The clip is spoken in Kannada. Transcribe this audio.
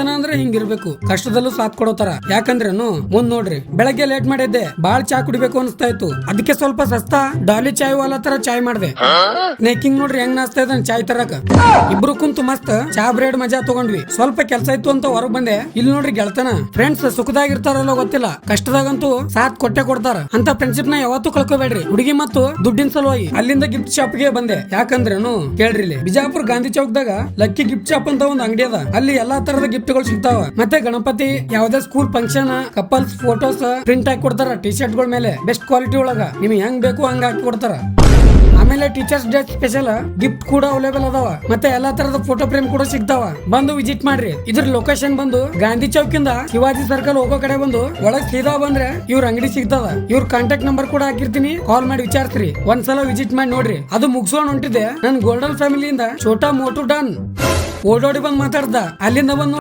ಗೆಳತನ ಅಂದ್ರೆ ಹಿಂಗಿರ್ಬೇಕು, ಕಷ್ಟದಲ್ಲೂ ಸಾಥ್ ಕೊಡೋತರ. ಯಾಕಂದ್ರೇನು ಮುಂದ್ ನೋಡ್ರಿ, ಬೆಳಗ್ಗೆ ಲೇಟ್ ಮಾಡಿದ್ದೆ, ಬಾಳ್ ಚಾ ಕುಡಿಬೇಕು ಅನಿಸ್ತಾ ಇತ್ತು. ಅದಕ್ಕೆ ಸ್ವಲ್ಪ ಸಸ್ತಾ ಡಾಲಿ ಚಾಯ್ ವಾಲಾ ತರ ಚಾಯ್ ಮಾಡ್ದೆ. ನೇಕಿಂಗ್ ನೋಡ್ರಿ ಹೆಂಗ್ ನಾಸ್ತಾ ಇದ್ದಾನೆ ಚಾಯ್ ತರಕ. ಇಬ್ರು ಕುಂತು ಮಸ್ತ್ ಚಾ ಬ್ರೆಡ್ ಮಜಾ ತಗೊಂಡ್ವಿ. ಸ್ವಲ್ಪ ಕೆಲ್ಸ ಇತ್ತು ಅಂತ ಹೊರಗ್ ಬಂದೆ. ಇಲ್ಲಿ ನೋಡ್ರಿ ಗೆಳತನ, ಫ್ರೆಂಡ್ಸ್ ಸುಖದಾಗಿರ್ತಾರಲ್ಲ ಗೊತ್ತಿಲ್ಲ, ಕಷ್ಟದಾಗಂತೂ ಸಾಥ್ ಕೊಟ್ಟೆ ಕೊಡ್ತಾರ. ಅಂತ ಫ್ರೆಂಡ್ಶಿಪ್ ನ ಯಾವತ್ತೂ ಕಳ್ಕೋಬೇಡ್ರಿ. ಹುಡುಗಿ ಮತ್ತು ದುಡ್ಡಿನ ಸಲುವಾಗಿ ಅಲ್ಲಿಂದ ಗಿಫ್ಟ್ ಶಾಪ್ ಗೆ ಬಂದೆ. ಯಾಕಂದ್ರೇನು ಕೇಳ್ರಿ, ಇಲ್ಲಿ ಬಿಜಾಪುರ್ ಗಾಂಧಿ ಚೌಕ್ದಾಗ ಲಕ್ಕಿ ಗಿಫ್ಟ್ ಶಾಪ್ ಅಂತ ಒಂದು ಅಂಗಡಿ ಅದ. ಅಲ್ಲಿ ಎಲ್ಲಾ ತರದ ಗಿಫ್ಟ್ ಗಳು ಸಿಗ್ತಾವ. ಮತ್ತೆ ಗಣಪತಿ, ಯಾವ್ದೇ school function, couples photos print ಹಾಕಿ ಕೊಡ್ತಾರ ಟಿ ಶರ್ಟ್ ಗಳ ಮೇಲೆ. ಬೆಸ್ಟ್ ಕ್ವಾಲಿಟಿ ಒಳಗ ನಿಮ್ಗೆ ಹೆಂಗ್ ಬೇಕು ಹಂಗ ಹಾಕಿ ಕೊಡ್ತಾರ. ಆಮೇಲೆ ಟೀಚರ್ಸ್ ಡೇ ಸ್ಪೆಷಲ್ ಗಿಫ್ಟ್ ಕೂಡ ಅವೈಲೇಬಲ್ ಅದಾವ. ಮತ್ತೆ ಎಲ್ಲಾ ತರದ ಫೋಟೋ ಫ್ರೇಮ್ ಕೂಡ ಸಿಗ್ತಾವ. ಬಂದು ವಿಸಿಟ್ ಮಾಡ್ರಿ. ಇದ್ರ ಲೊಕೇಶನ್ ಬಂದು ಗಾಂಧಿ ಚೌಕ್ ಇಂದ ಶಿವಾಜಿ ಸರ್ಕಲ್ ಹೋಗೋ ಕಡೆ ಬಂದು ಒಳಗ್ ಸೀದಾ ಬಂದ್ರೆ ಇವ್ರ ಅಂಗಡಿ ಸಿಗ್ತದ. ಇವ್ರ ಕಾಂಟ್ಯಾಕ್ಟ್ ನಂಬರ್ ಕೂಡ ಹಾಕಿರ್ತೀನಿ, ಕಾಲ್ ಮಾಡಿ ವಿಚಾರಿಸ್ರಿ. ಒಂದ್ಸಲ ವಿಸಿಟ್ ಮಾಡಿ ನೋಡ್ರಿ. ಅದು ಮುಗಿಸ್ಕೊಂಡ್ ಹೊಂಟಿದ್ದೆ, ನನ್ ಗೋಲ್ಡನ್ ಫ್ಯಾಮಿಲಿಯಿಂದ ಛೋಟಾ ಮೋಟು ಡನ್ ಓಡೋಡಿ ಬಂದ್ ಮಾತಾಡ್ದ. ಅಲ್ಲಿಂದ ಬಂದು